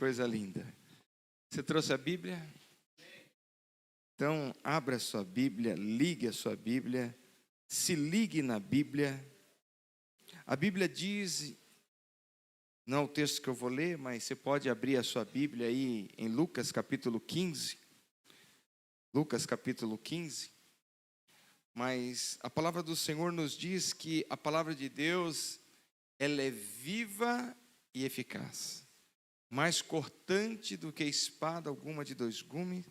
coisa linda. Você trouxe a Bíblia? Então, abra a sua Bíblia, ligue a sua Bíblia, se ligue na Bíblia. A Bíblia diz, não é o texto que eu vou ler, mas você pode abrir a sua Bíblia aí em Lucas capítulo 15. Lucas capítulo 15. Mas a palavra do Senhor nos diz que a palavra de Deus, ela é viva e eficaz, mais cortante do que espada alguma de dois gumes,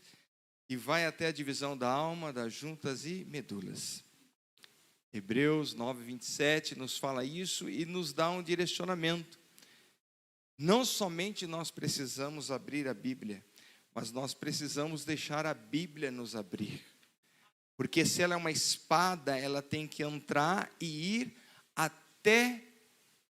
e vai até a divisão da alma, das juntas e medulas. Hebreus 9:27 nos fala isso e nos dá um direcionamento. Não somente nós precisamos abrir a Bíblia, mas nós precisamos deixar a Bíblia nos abrir. Porque se ela é uma espada, ela tem que entrar e ir até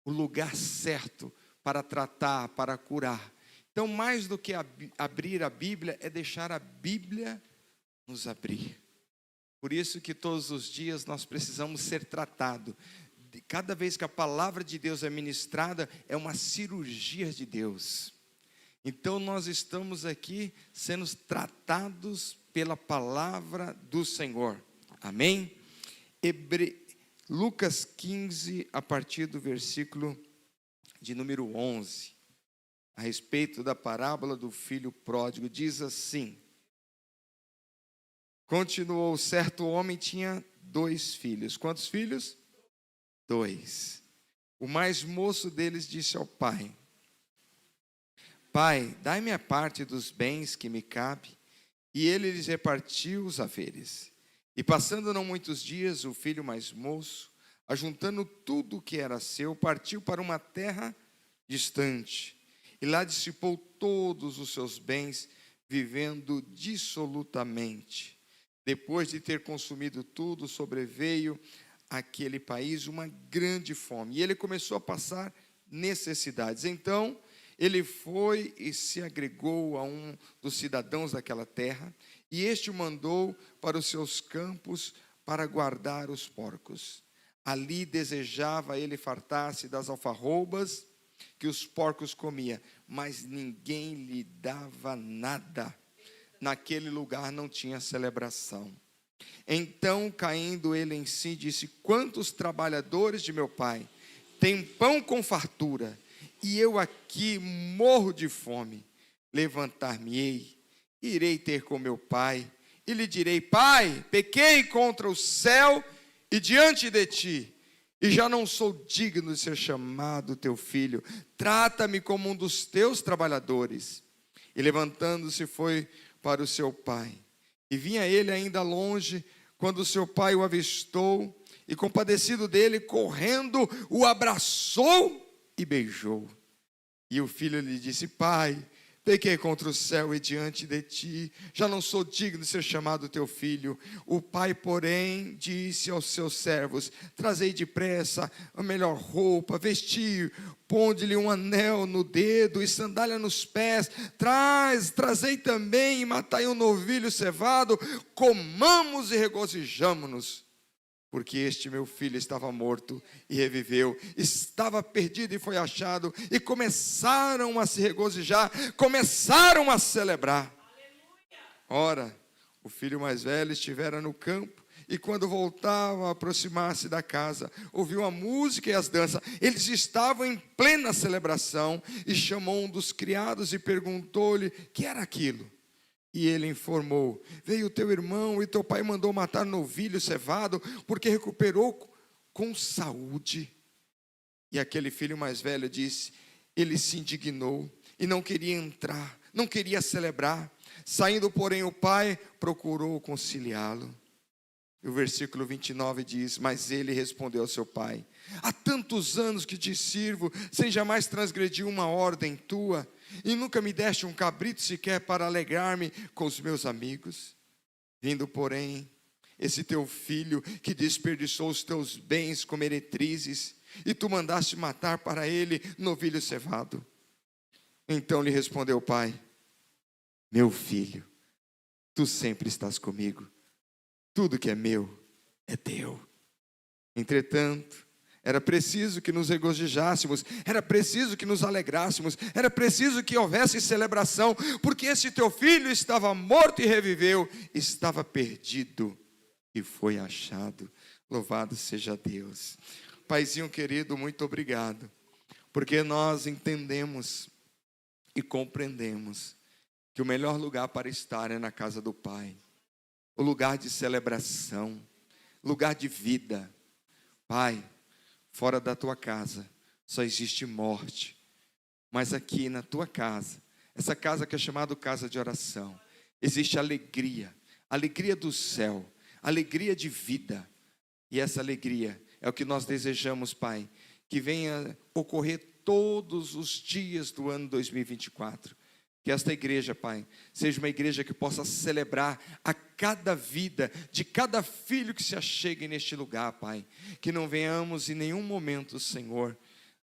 o lugar certo para tratar, para curar. Então, mais do que abrir a Bíblia, é deixar a Bíblia nos abrir. Por isso que todos os dias nós precisamos ser tratados. Cada vez que a palavra de Deus é ministrada, é uma cirurgia de Deus. Então, nós estamos aqui sendo tratados pela palavra do Senhor. Amém? Lucas 15, a partir do versículo de número 11. A respeito da parábola do filho pródigo, diz assim: continuou, certo homem tinha 2 filhos. Quantos filhos? 2. O mais moço deles disse ao pai: Pai, dai-me a parte dos bens que me cabe. E ele lhes repartiu os haveres. E passando não muitos dias, o filho mais moço, ajuntando tudo o que era seu, partiu para uma terra distante. E lá dissipou todos os seus bens, vivendo dissolutamente. Depois de ter consumido tudo, sobreveio àquele país uma grande fome. E ele começou a passar necessidades. Então, ele foi e se agregou a um dos cidadãos daquela terra, e este o mandou para os seus campos para guardar os porcos. Ali desejava ele fartar-se das alfarrobas que os porcos comiam, mas ninguém lhe dava nada. Naquele lugar não tinha celebração. Então, caindo ele em si, disse: quantos trabalhadores de meu pai têm pão com fartura, e eu aqui morro de fome. Levantar-me-ei, irei ter com meu pai, e lhe direi: Pai, pequei contra o céu e diante de ti, e já não sou digno de ser chamado teu filho. Trata-me como um dos teus trabalhadores. E levantando-se foi para o seu pai. E vinha ele ainda longe, quando o seu pai o avistou, e compadecido dele, correndo, o abraçou e beijou. E o filho lhe disse: Pai, pequei contra o céu e diante de ti, já não sou digno de ser chamado teu filho. O pai, porém, disse aos seus servos: trazei depressa a melhor roupa, vestir, ponde-lhe um anel no dedo e sandália nos pés, trazei também e matai um novilho cevado, comamos e regozijamo-nos. Porque este meu filho estava morto e reviveu, estava perdido e foi achado, e começaram a se regozijar, começaram a celebrar. Ora, o filho mais velho estivera no campo, e quando voltava a aproximar-se da casa, ouviu a música e as danças. Eles estavam em plena celebração, e chamou um dos criados e perguntou-lhe: que era aquilo? E ele informou: veio teu irmão e teu pai mandou matar novilho cevado, porque recuperou com saúde. E aquele filho mais velho disse: ele se indignou e não queria entrar, não queria celebrar. Saindo, porém, o pai procurou conciliá-lo. E o versículo 29 diz: mas ele respondeu ao seu pai: há tantos anos que te sirvo, sem jamais transgredir uma ordem tua, e nunca me deste um cabrito sequer para alegrar-me com os meus amigos. Vindo, porém, esse teu filho, que desperdiçou os teus bens com meretrizes, e tu mandaste matar para ele novilho cevado. Então lhe respondeu o pai: meu filho, tu sempre estás comigo, tudo que é meu é teu. Entretanto, Era preciso que nos regozijássemos, era preciso que nos alegrássemos, era preciso que houvesse celebração, porque esse teu filho estava morto e reviveu, estava perdido e foi achado. Louvado seja Deus. Paizinho querido, muito obrigado, porque nós entendemos e compreendemos que o melhor lugar para estar é na casa do Pai, o lugar de celebração, lugar de vida. Pai, fora da tua casa só existe morte, mas aqui na tua casa, essa casa que é chamada casa de oração, existe alegria, alegria do céu, alegria de vida. E essa alegria é o que nós desejamos, Pai, que venha ocorrer todos os dias do ano 2024. Que esta igreja, Pai, seja uma igreja que possa celebrar a cada vida de cada filho que se achegue neste lugar, Pai. Que não venhamos em nenhum momento, Senhor,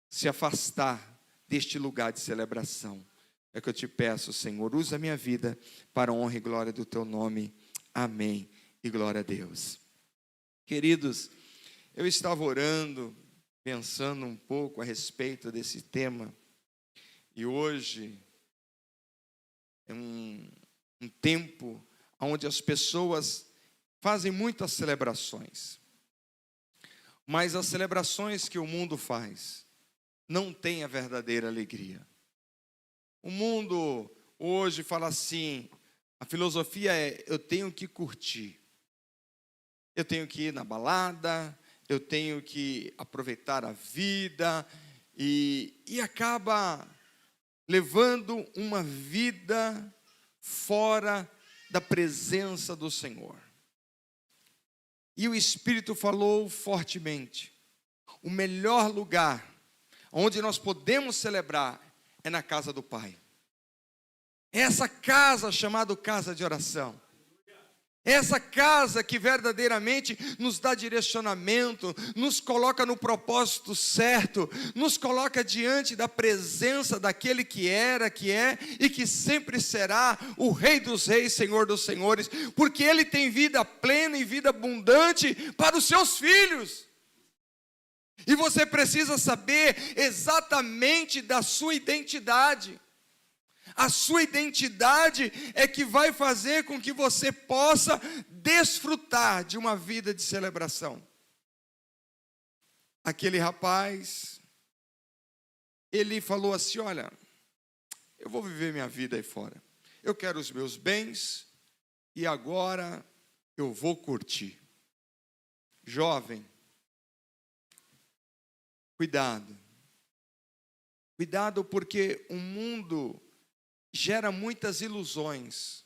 se afastar deste lugar de celebração. É que eu te peço, Senhor, usa a minha vida para a honra e glória do teu nome. Amém e glória a Deus. Queridos, eu estava orando, pensando um pouco a respeito desse tema, e hoje é um tempo onde as pessoas fazem muitas celebrações, mas as celebrações que o mundo faz não têm a verdadeira alegria. O mundo hoje fala assim, a filosofia é: eu tenho que curtir, eu tenho que ir na balada, eu tenho que aproveitar a vida, e acaba levando uma vida fora da presença do Senhor. E o Espírito falou fortemente: o melhor lugar onde nós podemos celebrar é na casa do Pai. Essa casa chamada casa de oração. Essa casa que verdadeiramente nos dá direcionamento, nos coloca no propósito certo, nos coloca diante da presença daquele que era, que é e que sempre será o Rei dos Reis, Senhor dos Senhores, porque Ele tem vida plena e vida abundante para os seus filhos. E você precisa saber exatamente da sua identidade. A sua identidade é que vai fazer com que você possa desfrutar de uma vida de celebração. Aquele rapaz, ele falou assim: olha, eu vou viver minha vida aí fora. Eu quero os meus bens e agora eu vou curtir. Jovem, cuidado. Cuidado, porque o mundo gera muitas ilusões.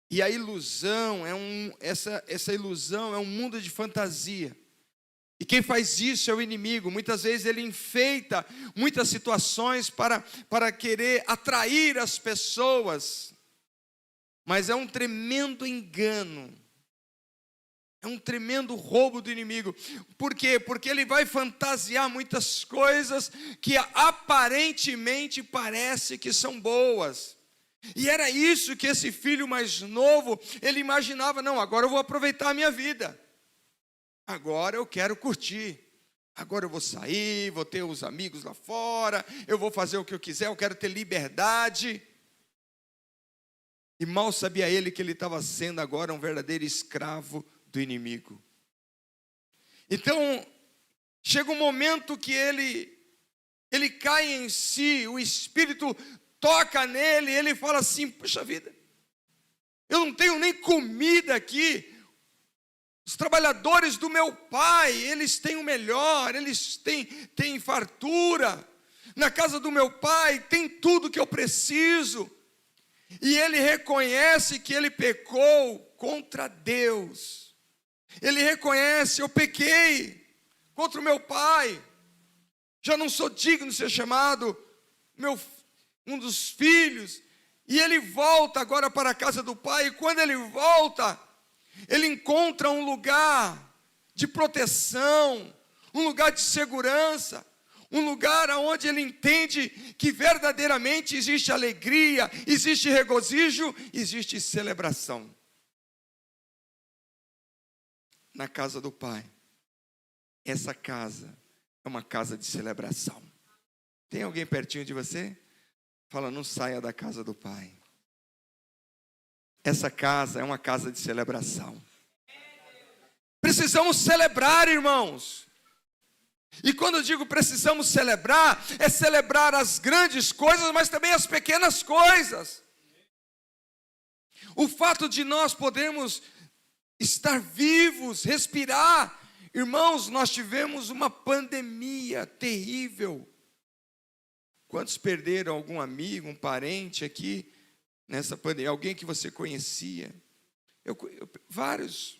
E a ilusão essa ilusão é um mundo de fantasia. E quem faz isso é o inimigo. Muitas vezes ele enfeita muitas situações para querer atrair as pessoas. Mas é um tremendo engano. É um tremendo roubo do inimigo. Por quê? Porque ele vai fantasiar muitas coisas que aparentemente parece que são boas. E era isso que esse filho mais novo, ele imaginava: não, agora eu vou aproveitar a minha vida. Agora eu quero curtir. Agora eu vou sair, vou ter os amigos lá fora, eu vou fazer o que eu quiser, eu quero ter liberdade. E mal sabia ele que ele estava sendo agora um verdadeiro escravo do inimigo. Então, chega um momento que ele cai em si, o Espírito toca nele, e ele fala assim: puxa vida, eu não tenho nem comida aqui. Os trabalhadores do meu pai, eles têm o melhor, eles têm fartura. Na casa do meu pai tem tudo que eu preciso. E ele reconhece que ele pecou contra Deus. Ele reconhece: eu pequei contra o meu pai, já não sou digno de ser chamado um dos filhos. E ele volta agora para a casa do pai, e quando ele volta, ele encontra um lugar de proteção, um lugar de segurança, um lugar onde ele entende que verdadeiramente existe alegria, existe regozijo, existe celebração. Na casa do Pai, essa casa é uma casa de celebração. Tem alguém pertinho de você? Fala, não saia da casa do Pai. Essa casa é uma casa de celebração. Precisamos celebrar, irmãos. E quando eu digo precisamos celebrar, é celebrar as grandes coisas, mas também as pequenas coisas. O fato de nós podermos estar vivos, respirar. Irmãos, nós tivemos uma pandemia terrível. Quantos perderam algum amigo, um parente aqui nessa pandemia? Alguém que você conhecia? Vários.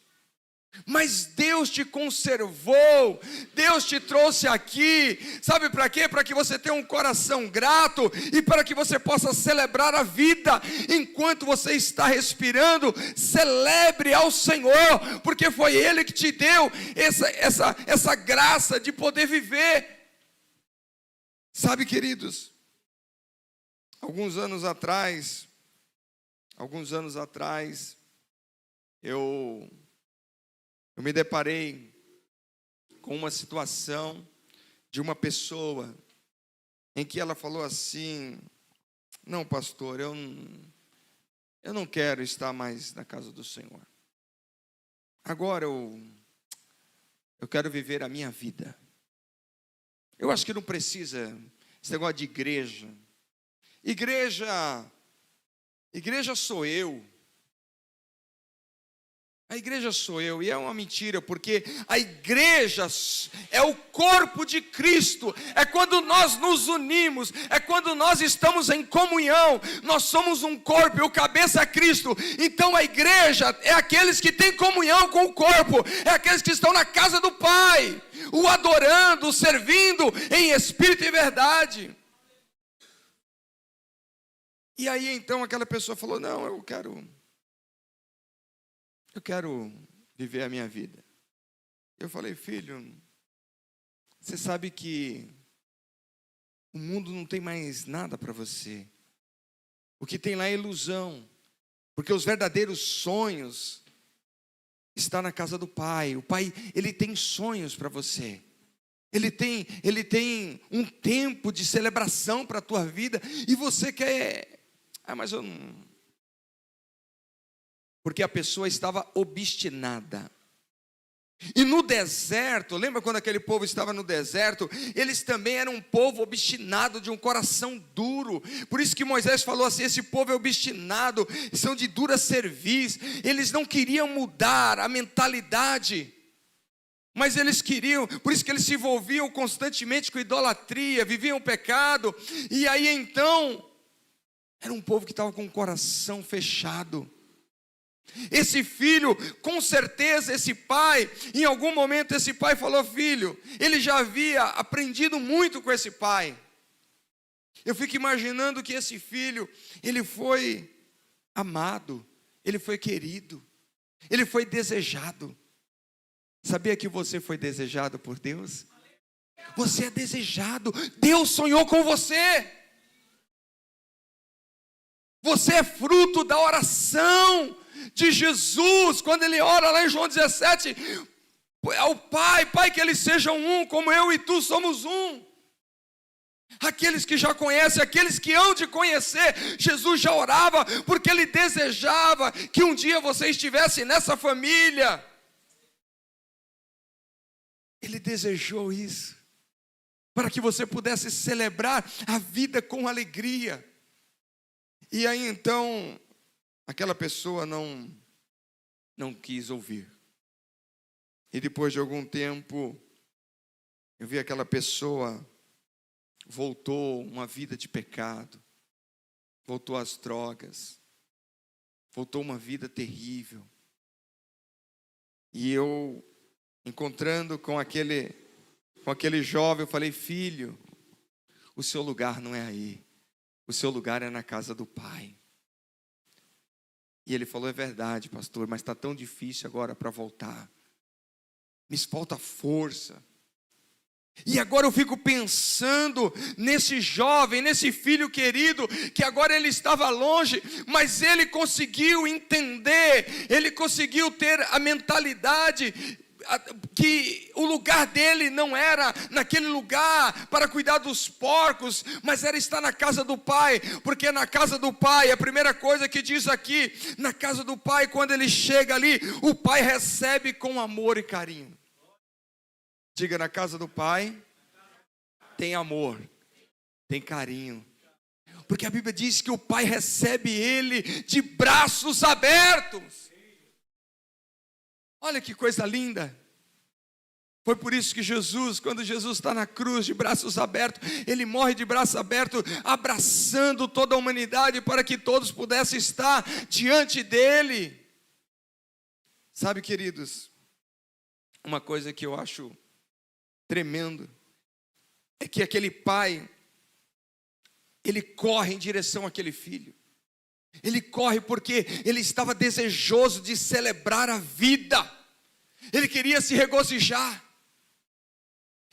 Mas Deus te conservou, Deus te trouxe aqui, sabe para quê? Para que você tenha um coração grato e para que você possa celebrar a vida. Enquanto você está respirando, celebre ao Senhor, porque foi Ele que te deu essa graça de poder viver. Sabe, queridos, alguns anos atrás, eu me deparei com uma situação de uma pessoa em que ela falou assim: não, pastor, eu não quero estar mais na casa do Senhor. Agora eu quero viver a minha vida. Eu acho que não precisa esse negócio de igreja. Igreja sou eu. A igreja sou eu, e é uma mentira, porque a igreja é o corpo de Cristo, é quando nós nos unimos, é quando nós estamos em comunhão, nós somos um corpo, e o cabeça é Cristo. Então a igreja é aqueles que têm comunhão com o corpo, é aqueles que estão na casa do Pai, o adorando, o servindo em espírito e verdade. E aí então aquela pessoa falou: não, eu quero viver a minha vida. Eu falei: filho, você sabe que o mundo não tem mais nada para você. O que tem lá é ilusão, porque os verdadeiros sonhos estão na casa do Pai. O Pai, Ele tem sonhos para você. Ele tem um tempo de celebração para a tua vida, e você quer... mas eu não... Porque a pessoa estava obstinada. E no deserto, lembra quando aquele povo estava no deserto? Eles também eram um povo obstinado, de um coração duro. Por isso que Moisés falou assim: esse povo é obstinado, são de dura cerviz. Eles não queriam mudar a mentalidade, mas eles queriam, por isso que eles se envolviam constantemente com idolatria, viviam o pecado. E aí então, era um povo que estava com o coração fechado. Esse filho, com certeza esse pai, em algum momento esse pai falou: filho, ele já havia aprendido muito com esse pai. Eu fico imaginando que esse filho, ele foi amado, ele foi querido, ele foi desejado. Sabia que você foi desejado por Deus? Você é desejado, Deus sonhou com você. Você é fruto da oração de Jesus, quando ele ora lá em João 17, ao Pai, que eles sejam um, como eu e tu somos um. Aqueles que já conhecem, aqueles que hão de conhecer, Jesus já orava, porque ele desejava que um dia você estivesse nessa família. Ele desejou isso, para que você pudesse celebrar a vida com alegria. E aí então, aquela pessoa não quis ouvir. E depois de algum tempo, eu vi aquela pessoa voltou uma vida de pecado, voltou às drogas, voltou uma vida terrível. E eu, encontrando com aquele jovem, eu falei: filho, o seu lugar não é aí, o seu lugar é na casa do Pai. E ele falou: é verdade, pastor, mas está tão difícil agora para voltar. Me falta força. E agora eu fico pensando nesse jovem, nesse filho querido, que agora ele estava longe, mas ele conseguiu entender, ele conseguiu ter a mentalidade que o lugar dele não era naquele lugar para cuidar dos porcos, mas era estar na casa do Pai, porque na casa do Pai, a primeira coisa que diz aqui, na casa do Pai, quando ele chega ali, o Pai recebe com amor e carinho. Diga, na casa do Pai tem amor, tem carinho, porque a Bíblia diz que o Pai recebe ele de braços abertos. Olha que coisa linda. Foi por isso que Jesus, quando Jesus está na cruz de braços abertos, ele morre de braços abertos, abraçando toda a humanidade para que todos pudessem estar diante dele. Sabe, queridos, uma coisa que eu acho tremendo é que aquele pai, ele corre em direção àquele filho. Ele corre porque ele estava desejoso de celebrar a vida. Ele queria se regozijar.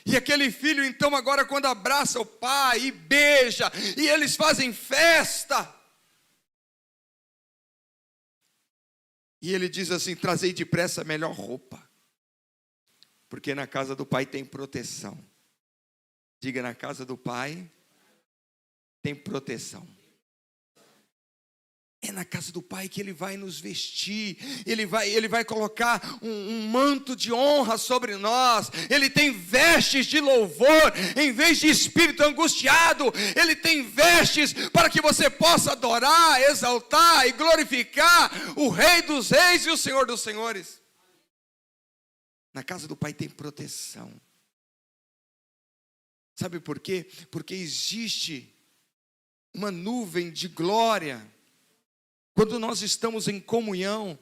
E aquele filho então agora quando abraça o pai e beija, e eles fazem festa. E ele diz assim: trazei depressa a melhor roupa, porque na casa do pai tem proteção. Diga, na casa do pai tem proteção. É na casa do Pai que Ele vai nos vestir, Ele vai colocar um manto de honra sobre nós, Ele tem vestes de louvor, em vez de espírito angustiado, Ele tem vestes para que você possa adorar, exaltar e glorificar o Rei dos Reis e o Senhor dos Senhores. Na casa do Pai tem proteção. Sabe por quê? Porque existe uma nuvem de glória quando nós estamos em comunhão,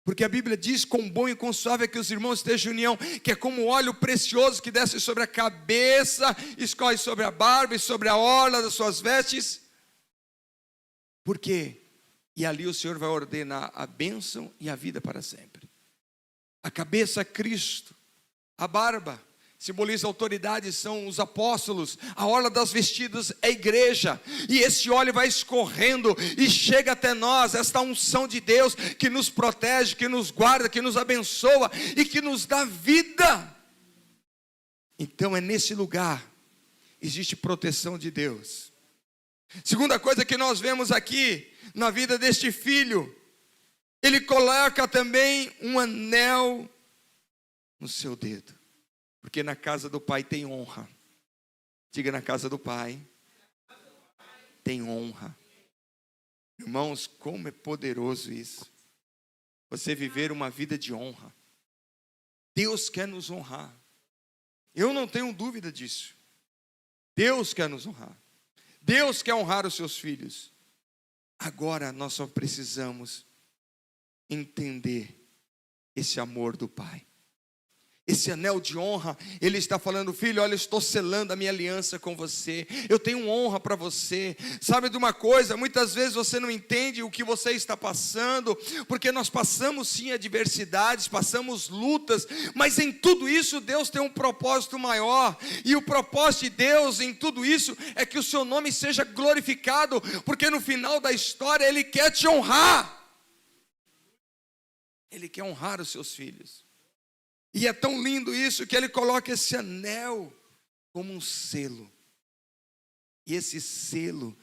porque a Bíblia diz: quão bom e quão suave é que os irmãos estejam em união, que é como óleo precioso que desce sobre a cabeça, escorre sobre a barba e sobre a orla das suas vestes. Por quê? E ali o Senhor vai ordenar a bênção e a vida para sempre. A cabeça é Cristo, a barba simboliza a autoridade, são os apóstolos, a orla das vestidas é a igreja, e esse óleo vai escorrendo e chega até nós, esta unção de Deus que nos protege, que nos guarda, que nos abençoa e que nos dá vida. Então é nesse lugar, existe proteção de Deus. Segunda coisa que nós vemos aqui, na vida deste filho, ele coloca também um anel no seu dedo. Porque na casa do Pai tem honra. Diga, na casa do Pai tem honra. Irmãos, como é poderoso isso. Você viver uma vida de honra. Deus quer nos honrar. Eu não tenho dúvida disso. Deus quer nos honrar. Deus quer honrar os seus filhos. Agora nós só precisamos entender esse amor do Pai. Esse anel de honra, ele está falando: filho, olha, eu estou selando a minha aliança com você, eu tenho honra para você. Sabe de uma coisa, muitas vezes você não entende o que você está passando, porque nós passamos sim adversidades, passamos lutas, mas em tudo isso Deus tem um propósito maior, e o propósito de Deus em tudo isso é que o seu nome seja glorificado, porque no final da história Ele quer te honrar, Ele quer honrar os seus filhos. E é tão lindo isso que ele coloca esse anel como um selo. E esse selo,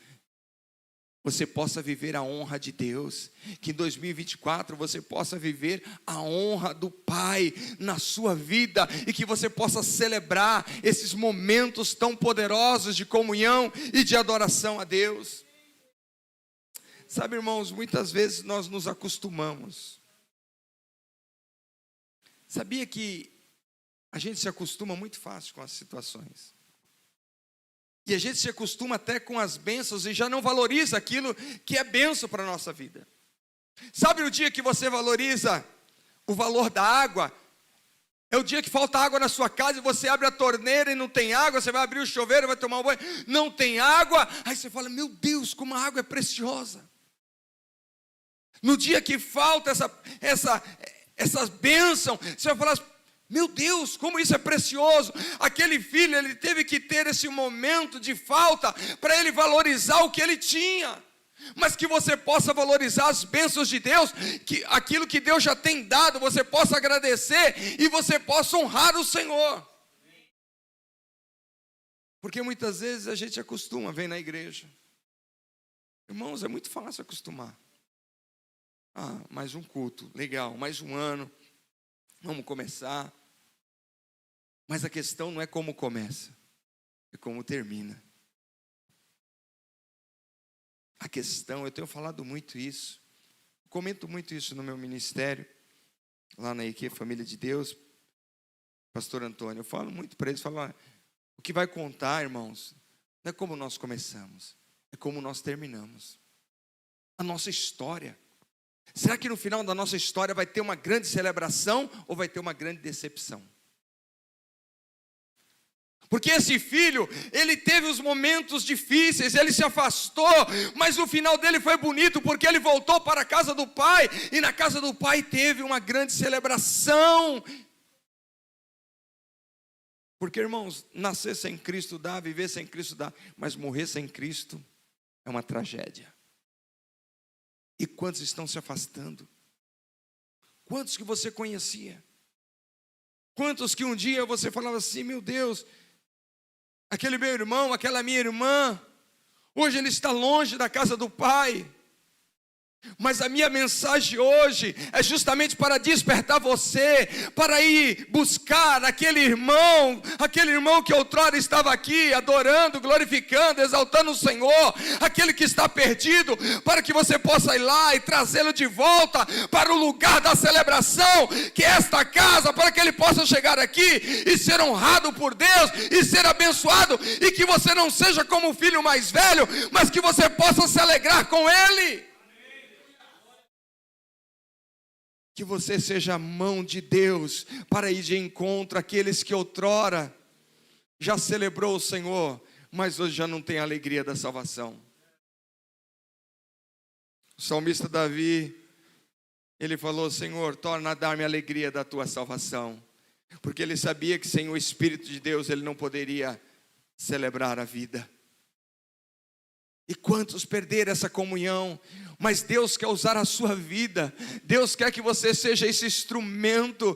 você possa viver a honra de Deus. Que em 2024 você possa viver a honra do Pai na sua vida. E que você possa celebrar esses momentos tão poderosos de comunhão e de adoração a Deus. Sabe, irmãos, muitas vezes nós nos acostumamos. Sabia que a gente se acostuma muito fácil com as situações. E a gente se acostuma até com as bênçãos e já não valoriza aquilo que é bênção para a nossa vida. Sabe o dia que você valoriza o valor da água? É o dia que falta água na sua casa e você abre a torneira e não tem água, você vai abrir o chuveiro, vai tomar um banho, não tem água, aí você fala: meu Deus, como a água é preciosa. No dia que falta essa bênção, você vai falar: meu Deus, como isso é precioso. Aquele filho, ele teve que ter esse momento de falta para ele valorizar o que ele tinha. mas que você possa valorizar as bênçãos de Deus, que aquilo que Deus já tem dado, você possa agradecer e você possa honrar o Senhor. Porque muitas vezes a gente acostuma, vem na igreja. Irmãos, é muito fácil acostumar. Mais um culto, legal, mais um ano, vamos começar. Mas a questão não é como começa, é como termina. A questão, eu tenho falado muito isso, comento muito isso no meu ministério, lá na IQ Família de Deus, pastor Antônio, eu falo muito para eles, o que vai contar, irmãos, não é como nós começamos, é como nós terminamos. A nossa história. Será que no final da nossa história vai ter uma grande celebração ou vai ter uma grande decepção? Porque esse filho, ele teve os momentos difíceis, ele se afastou, mas o final dele foi bonito, porque ele voltou para a casa do pai, e na casa do pai teve uma grande celebração. Porque, irmãos, nascer sem Cristo dá, viver sem Cristo dá, mas morrer sem Cristo é uma tragédia. E quantos estão se afastando? Quantos que você conhecia? Quantos que um dia você falava assim, meu Deus, aquele meu irmão, aquela minha irmã, hoje ele está longe da casa do Pai. Mas a minha mensagem hoje é justamente para despertar você, para ir buscar aquele irmão que outrora estava aqui, adorando, glorificando, exaltando o Senhor, aquele que está perdido, para que você possa ir lá e trazê-lo de volta para o lugar da celebração, que é esta casa, para que ele possa chegar aqui e ser honrado por Deus, e ser abençoado, e que você não seja como o filho mais velho, mas que você possa se alegrar com ele. Que você seja a mão de Deus para ir de encontro àqueles que outrora já celebrou o Senhor, mas hoje já não tem a alegria da salvação. O salmista Davi, ele falou, Senhor, torna a dar-me a alegria da tua salvação, porque ele sabia que sem o Espírito de Deus ele não poderia celebrar a vida. E quantos perderam essa comunhão? Mas Deus quer usar a sua vida. Deus quer que você seja esse instrumento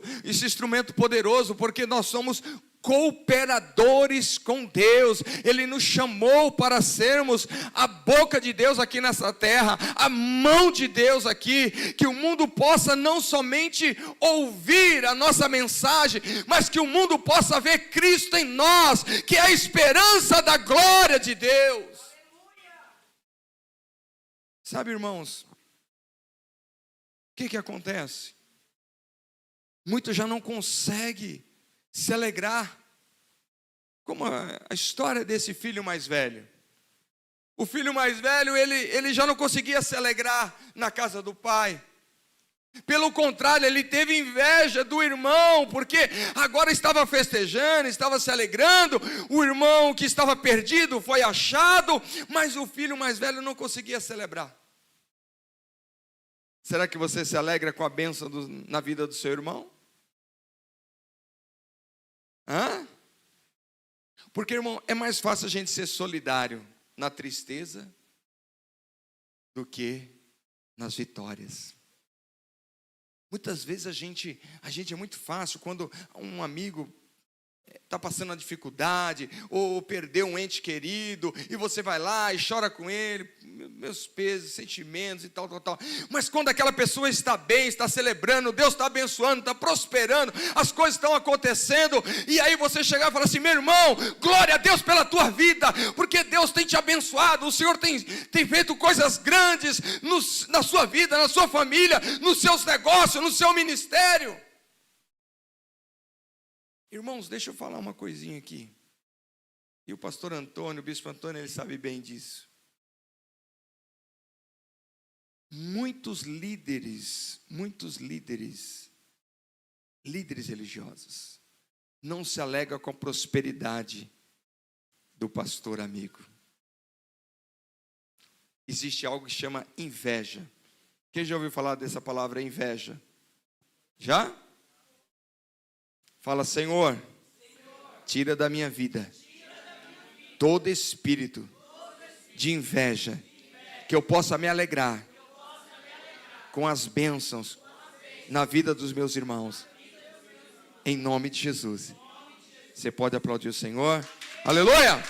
poderoso, porque nós somos cooperadores com Deus. Ele nos chamou para sermos a boca de Deus aqui nessa terra, a mão de Deus aqui, que o mundo possa não somente ouvir a nossa mensagem, mas que o mundo possa ver Cristo em nós, que é a esperança da glória de Deus. Sabe, irmãos, o que acontece? Muitos já não conseguem se alegrar, como a história desse filho mais velho. O filho mais velho, ele já não conseguia se alegrar na casa do pai. Pelo contrário, ele teve inveja do irmão, porque agora estava festejando, estava se alegrando. O irmão que estava perdido foi achado, mas o filho mais velho não conseguia celebrar. Será que você se alegra com a bênção na vida do seu irmão? Porque, irmão, é mais fácil a gente ser solidário na tristeza do que nas vitórias. Muitas vezes a gente é muito fácil quando um amigo está passando uma dificuldade, ou perdeu um ente querido, e você vai lá e chora com ele, meus pesos, sentimentos e tal. Mas quando aquela pessoa está bem, está celebrando, Deus está abençoando, está prosperando, as coisas estão acontecendo, e aí você chegar e falar assim, meu irmão, glória a Deus pela tua vida, porque Deus tem te abençoado, o Senhor tem feito coisas grandes na sua vida, na sua família, nos seus negócios, no seu ministério. Irmãos, deixa eu falar uma coisinha aqui. E o pastor Antônio, o bispo Antônio, ele sabe bem disso. Muitos líderes religiosos, não se alegram com a prosperidade do pastor amigo. Existe algo que chama inveja. Quem já ouviu falar dessa palavra inveja? Já? Fala, Senhor, tira da minha vida todo espírito de inveja que eu possa me alegrar com as bênçãos na vida dos meus irmãos. Em nome de Jesus. Você pode aplaudir o Senhor. Aleluia!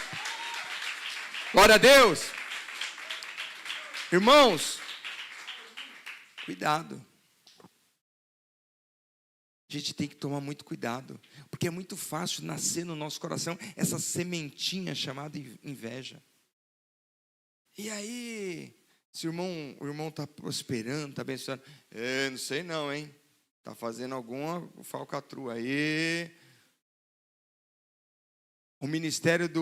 Glória a Deus. Irmãos, cuidado. A gente tem que tomar muito cuidado, porque é muito fácil nascer no nosso coração essa sementinha chamada inveja. E aí, se o irmão está prosperando, está abençoando, não sei não, hein? Está fazendo alguma falcatrua aí. O ministério de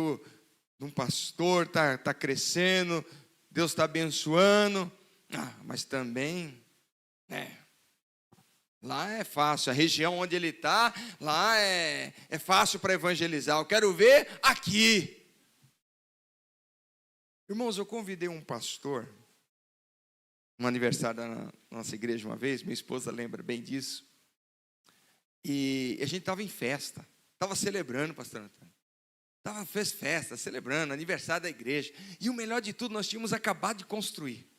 um pastor está crescendo, Deus está abençoando, mas também, lá é fácil, a região onde ele está, lá é fácil para evangelizar. Eu quero ver aqui. Irmãos, eu convidei um pastor, no aniversário da nossa igreja uma vez, minha esposa lembra bem disso, e a gente estava em festa, estava celebrando, pastor Antônio, fez festa, celebrando, aniversário da igreja, e o melhor de tudo, nós tínhamos acabado de construir.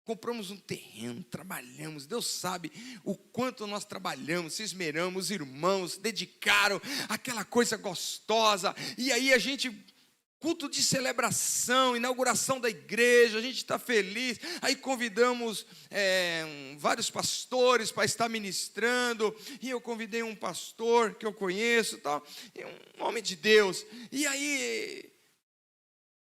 Compramos um terreno, trabalhamos, Deus sabe o quanto nós trabalhamos, se esmeramos, os irmãos dedicaram, aquela coisa gostosa, e aí a gente, culto de celebração, inauguração da igreja, a gente está feliz, aí convidamos vários pastores para estar ministrando, e eu convidei um pastor que eu conheço, tal, um homem de Deus, e aí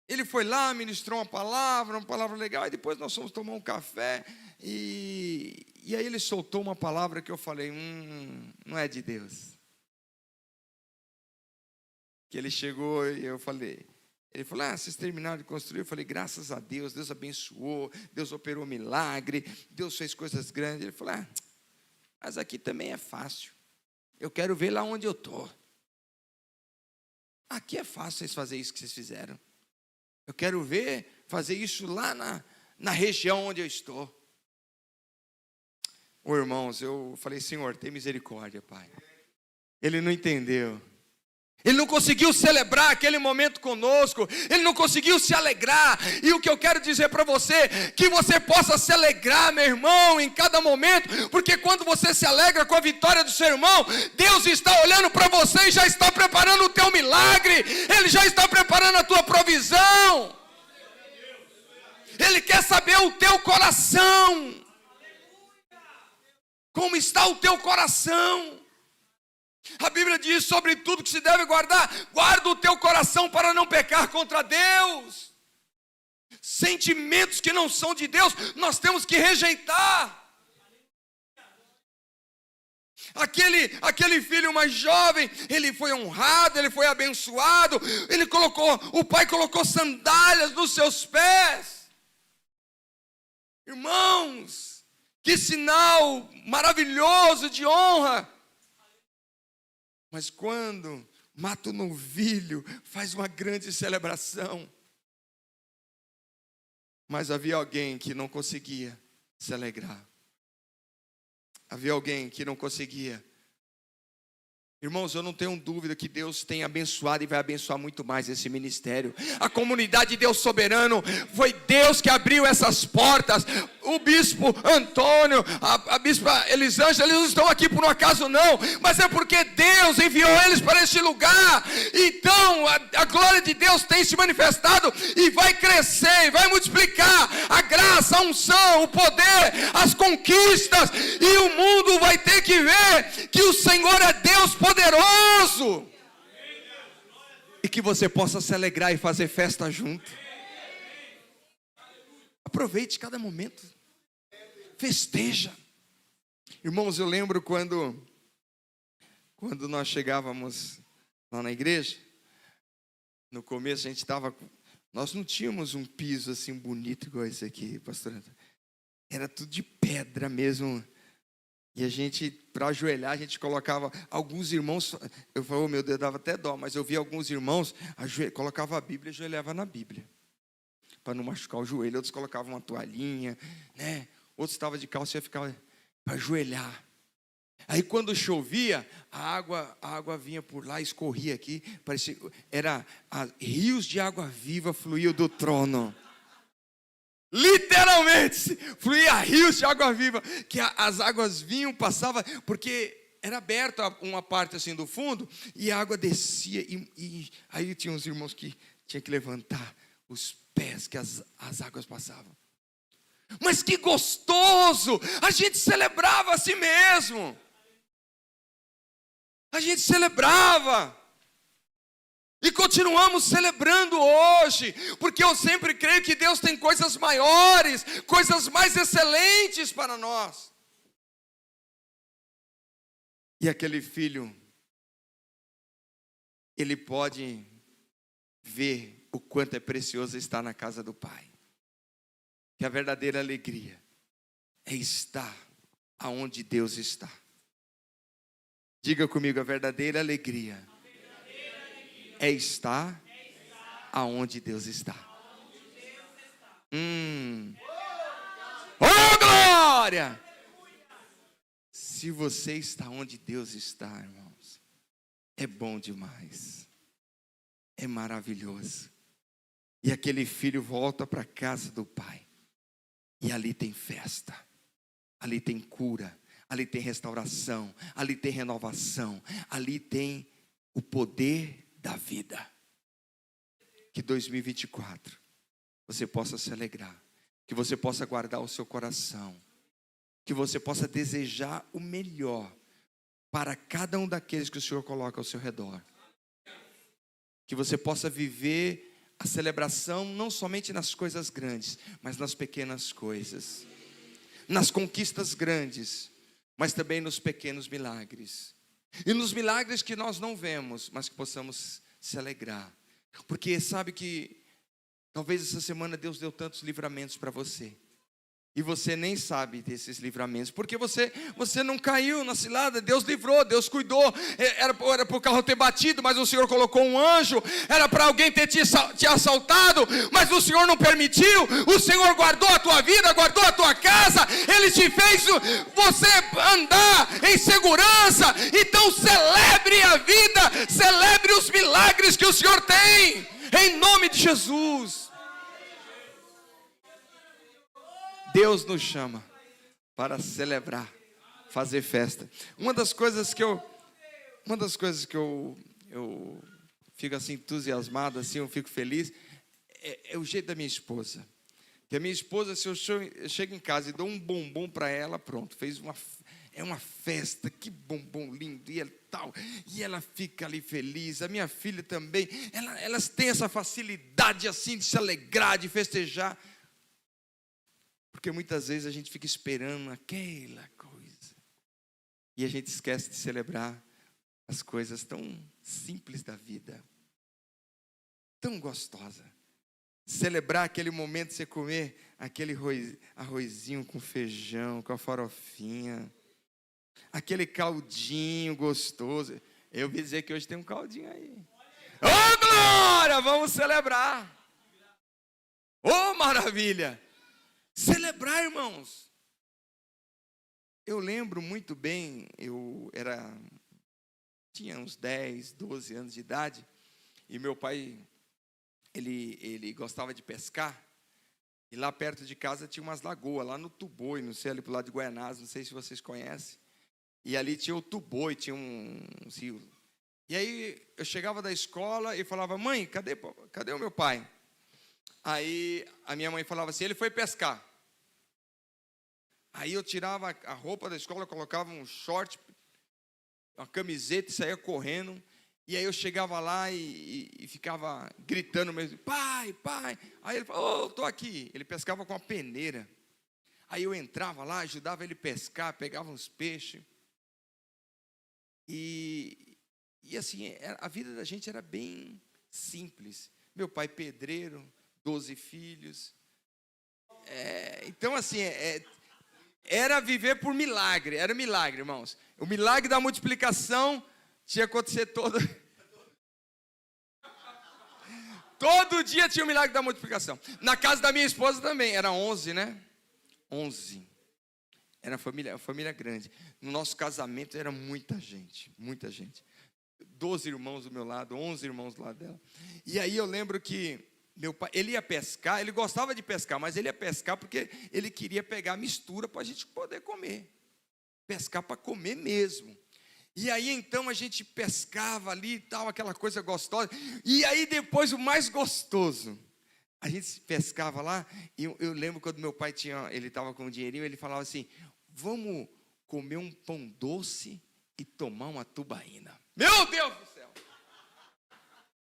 ele foi lá, ministrou uma palavra legal, e depois nós fomos tomar um café, e aí ele soltou uma palavra que eu falei, não é de Deus. Que ele chegou e eu falei, ele falou, vocês terminaram de construir? Eu falei, graças a Deus, Deus abençoou, Deus operou milagre, Deus fez coisas grandes. Ele falou, mas aqui também é fácil, eu quero ver lá onde eu estou. Aqui é fácil vocês fazerem isso que vocês fizeram. Eu quero ver, fazer isso lá na região onde eu estou. Irmãos, eu falei, Senhor, tem misericórdia, Pai. Ele não entendeu. Ele não conseguiu celebrar aquele momento conosco. Ele não conseguiu se alegrar. E o que eu quero dizer para você, que você possa se alegrar, meu irmão, em cada momento. Porque quando você se alegra com a vitória do seu irmão, Deus está olhando para você e já está preparando o teu milagre. Ele já está preparando a tua provisão. Ele quer saber o teu coração. Como está o teu coração? A Bíblia diz sobre tudo que se deve guardar, guarda o teu coração para não pecar contra Deus. Sentimentos que não são de Deus, nós temos que rejeitar. Aquele filho mais jovem, ele foi honrado, ele foi abençoado, o pai colocou sandálias nos seus pés. Irmãos, que sinal maravilhoso de honra. Mas quando mata o novilho, faz uma grande celebração. Mas havia alguém que não conseguia se alegrar. Havia alguém que não conseguia. Irmãos, eu não tenho dúvida que Deus tem abençoado e vai abençoar muito mais esse ministério. A comunidade de Deus soberano, foi Deus que abriu essas portas. O bispo Antônio, a bispa Elisângela, eles não estão aqui por um acaso não, mas é porque Deus enviou eles para este lugar. Então a glória de Deus tem se manifestado e vai crescer, vai multiplicar a graça, a unção, o poder, as conquistas, e o mundo vai ter que ver que o Senhor é Deus poderoso, e que você possa se alegrar e fazer festa junto. Aproveite cada momento, festeja. Irmãos, eu lembro quando nós chegávamos lá na igreja, no começo nós não tínhamos um piso assim bonito igual esse aqui, pastor Antônio. Era tudo de pedra mesmo. E a gente, para ajoelhar, a gente colocava alguns irmãos, eu falei, meu Deus, dava até dó, mas eu vi alguns irmãos, colocava a Bíblia e ajoelhava na Bíblia, para não machucar o joelho. Outros colocavam uma toalhinha, né? Outros estavam de calça e ia ficar para ajoelhar. Aí quando chovia, a água vinha por lá, escorria aqui, parecia, rios de água viva fluíam do trono. Literalmente, fluía rios de água viva, que as águas vinham, passavam, porque era aberta uma parte assim do fundo, e a água descia, e aí tinha uns irmãos que tinham que levantar os pés, que as águas passavam. Mas que gostoso! A gente celebrava a si mesmo. A gente celebrava. E continuamos celebrando hoje, porque eu sempre creio que Deus tem coisas maiores, coisas mais excelentes para nós. E aquele filho, ele pode ver o quanto é precioso estar na casa do Pai. Que a verdadeira alegria é estar aonde Deus está. Diga comigo, a verdadeira alegria é estar aonde Deus está. Oh, glória! Se você está onde Deus está, irmãos, é bom demais. É maravilhoso. E aquele filho volta para a casa do pai. E ali tem festa, ali tem cura, ali tem restauração, ali tem renovação, ali tem o poder da vida. Que 2024 você possa se alegrar, que você possa guardar o seu coração, que você possa desejar o melhor para cada um daqueles que o Senhor coloca ao seu redor. Que você possa viver a celebração não somente nas coisas grandes, mas nas pequenas coisas, nas conquistas grandes, mas também nos pequenos milagres, e nos milagres que nós não vemos, mas que possamos se alegrar, porque sabe que talvez essa semana Deus deu tantos livramentos para você, e você nem sabe desses livramentos, porque você não caiu na cilada. Deus livrou, Deus cuidou. Era para o carro ter batido, mas o Senhor colocou um anjo. Era para alguém ter te assaltado, mas o Senhor não permitiu. O Senhor guardou a tua vida, guardou a tua casa. Ele te fez você andar em segurança. Então celebre a vida, celebre os milagres que o Senhor tem, em nome de Jesus. Deus nos chama para celebrar, fazer festa. Uma das coisas que eu fico assim entusiasmado, assim, eu fico feliz, é o jeito da minha esposa. Que a minha esposa, se eu chego em casa e dou um bombom para ela, pronto, é uma festa, que bombom lindo, e tal, e ela fica ali feliz. A minha filha também, elas têm essa facilidade assim de se alegrar, de festejar. Porque muitas vezes a gente fica esperando aquela coisa, e a gente esquece de celebrar as coisas tão simples da vida, tão gostosa. Celebrar aquele momento de você comer aquele arrozinho com feijão, com a farofinha, aquele caldinho gostoso. Eu ouvi dizer que hoje tem um caldinho aí. Oh, glória! Vamos celebrar. Oh, maravilha! Celebrar, irmãos. Eu lembro muito bem, tinha uns 10, 12 anos de idade, e meu pai, ele gostava de pescar, e lá perto de casa tinha umas lagoas, lá no Tuboi, não sei, ali pro lado de Guaianazes, não sei se vocês conhecem, e ali tinha o Tuboi, tinha um rio. E aí eu chegava da escola e falava: mãe, cadê o meu pai? Aí a minha mãe falava assim: ele foi pescar. Aí eu tirava a roupa da escola, colocava um short, uma camiseta e saía correndo. E aí eu chegava lá e ficava gritando mesmo: pai, pai. Aí ele falou: oh, estou aqui. Ele pescava com a peneira. Aí eu entrava lá, ajudava ele a pescar, pegava uns peixes. E assim, a vida da gente era bem simples. Meu pai pedreiro, 12 filhos. Então assim, era viver por milagre, era milagre, irmãos. O milagre da multiplicação tinha que acontecer todo dia tinha o milagre da multiplicação. Na casa da minha esposa também, era 11, né? 11. Era família grande. No nosso casamento era muita gente, muita gente. 12 irmãos do meu lado, 11 irmãos do lado dela. E aí eu lembro que meu pai, ele ia pescar, ele gostava de pescar, mas ele ia pescar porque ele queria pegar a mistura para a gente poder comer. Pescar para comer mesmo. E aí então a gente pescava ali e tal, aquela coisa gostosa. E aí depois o mais gostoso, a gente pescava lá, e eu lembro quando meu pai ele estava com um dinheirinho, ele falava assim: vamos comer um pão doce e tomar uma tubaína. Meu Deus do céu!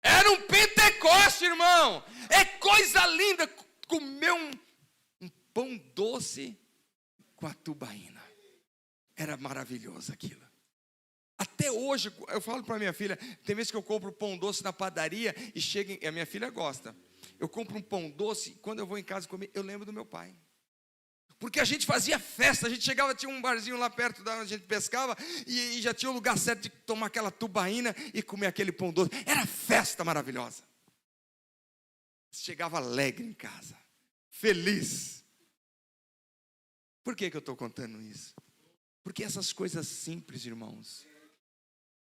Era um Pentecoste, irmão! É coisa linda comer um pão doce com a tubaína. Era maravilhoso aquilo. Até hoje, eu falo para minha filha, tem vezes que eu compro pão doce na padaria e chega, a minha filha gosta. Eu compro um pão doce, quando eu vou em casa comer, eu lembro do meu pai. Porque a gente fazia festa, a gente chegava, tinha um barzinho lá perto da onde a gente pescava, e já tinha o lugar certo de tomar aquela tubaína e comer aquele pão doce. Era festa maravilhosa. Chegava alegre em casa, feliz. Por que eu estou contando isso? Porque essas coisas simples, irmãos,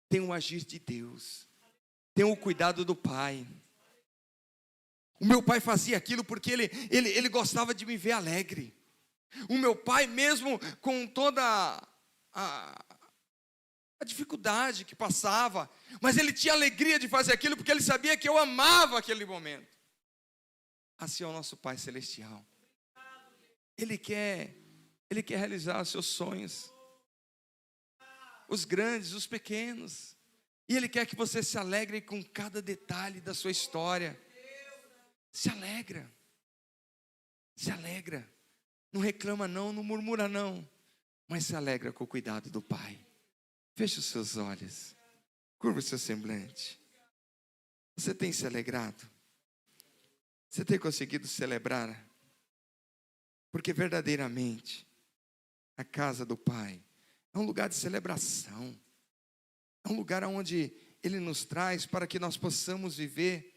tem o agir de Deus, tem o cuidado do Pai. O meu pai fazia aquilo porque ele gostava de me ver alegre. O meu pai, mesmo com toda a dificuldade que passava, mas ele tinha alegria de fazer aquilo porque ele sabia que eu amava aquele momento. Assim é o nosso Pai Celestial. Ele quer realizar os seus sonhos, os grandes, os pequenos, e Ele quer que você se alegre com cada detalhe da sua história. Se alegra, não reclama não, não murmura não, mas se alegra com o cuidado do Pai. Feche os seus olhos, curva o seu semblante. Você tem se alegrado? Você tem conseguido celebrar? Porque verdadeiramente a casa do Pai é um lugar de celebração, é um lugar onde Ele nos traz para que nós possamos viver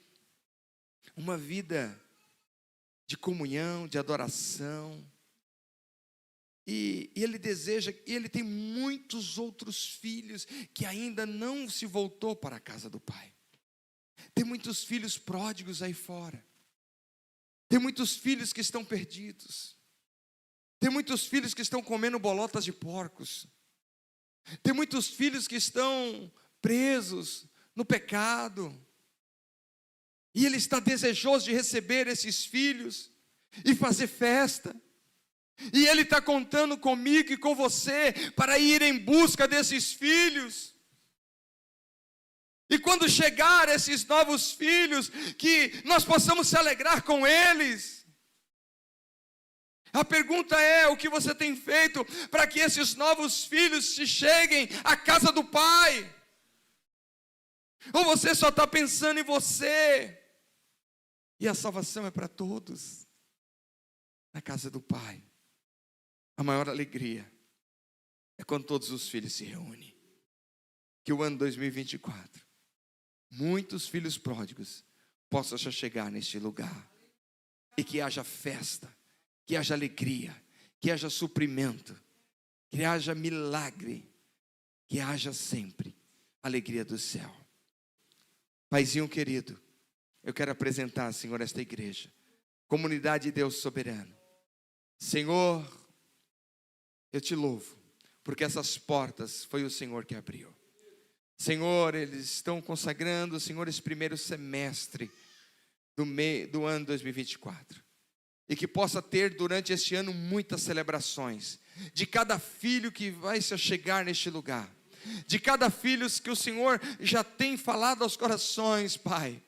uma vida de comunhão, de adoração. E Ele deseja, e Ele tem muitos outros filhos que ainda não se voltou para a casa do Pai. Tem muitos filhos pródigos aí fora. Tem muitos filhos que estão perdidos. Tem muitos filhos que estão comendo bolotas de porcos. Tem muitos filhos que estão presos no pecado. E Ele está desejoso de receber esses filhos e fazer festa. E Ele está contando comigo e com você para ir em busca desses filhos. E quando chegar esses novos filhos, que nós possamos se alegrar com eles. A pergunta é: o que você tem feito para que esses novos filhos se cheguem à casa do Pai? Ou você só está pensando em você? E a salvação é para todos. Na casa do Pai, a maior alegria é quando todos os filhos se reúnem. Que o ano 2024, muitos filhos pródigos possam já chegar neste lugar. E que haja festa, que haja alegria, que haja suprimento, que haja milagre, que haja sempre alegria do céu. Paizinho querido, eu quero apresentar, Senhor, esta igreja, comunidade de Deus soberano. Senhor, eu te louvo, porque essas portas foi o Senhor que abriu. Senhor, eles estão consagrando, Senhor, esse primeiro semestre do ano 2024. E que possa ter durante este ano muitas celebrações, de cada filho que vai se chegar neste lugar, de cada filho que o Senhor já tem falado aos corações, Pai.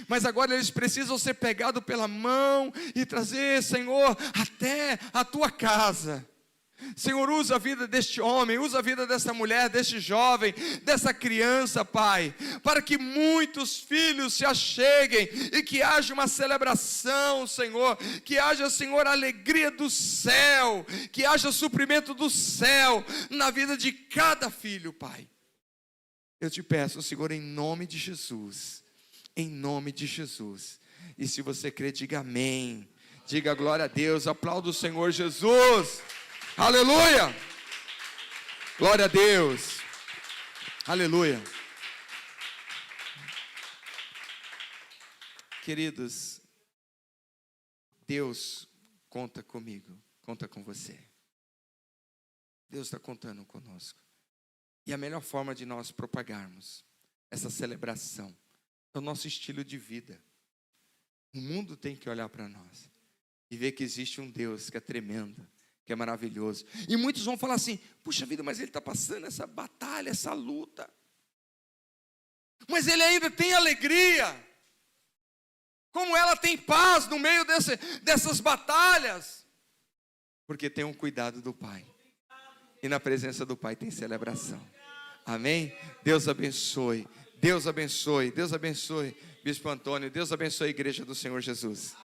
Mas agora eles precisam ser pegados pela mão e trazer, Senhor, até a tua casa. Senhor, usa a vida deste homem, usa a vida dessa mulher, deste jovem, dessa criança, Pai, para que muitos filhos se acheguem e que haja uma celebração, Senhor, que haja, Senhor, a alegria do céu, que haja suprimento do céu na vida de cada filho, Pai. Eu te peço, Senhor, em nome de Jesus, em nome de Jesus. E se você crê, diga amém, diga glória a Deus, aplauda o Senhor Jesus. Aleluia, glória a Deus, aleluia. Queridos, Deus conta comigo, conta com você. Deus está contando conosco. E a melhor forma de nós propagarmos essa celebração é o nosso estilo de vida. O mundo tem que olhar para nós e ver que existe um Deus que é tremendo, que é maravilhoso. E muitos vão falar assim: puxa vida, mas ele está passando essa batalha, essa luta. Mas ele ainda tem alegria. Como ela tem paz no meio dessas batalhas. Porque tem um cuidado do Pai. E na presença do Pai tem celebração. Amém? Deus abençoe. Deus abençoe. Deus abençoe, Bispo Antônio. Deus abençoe a igreja do Senhor Jesus.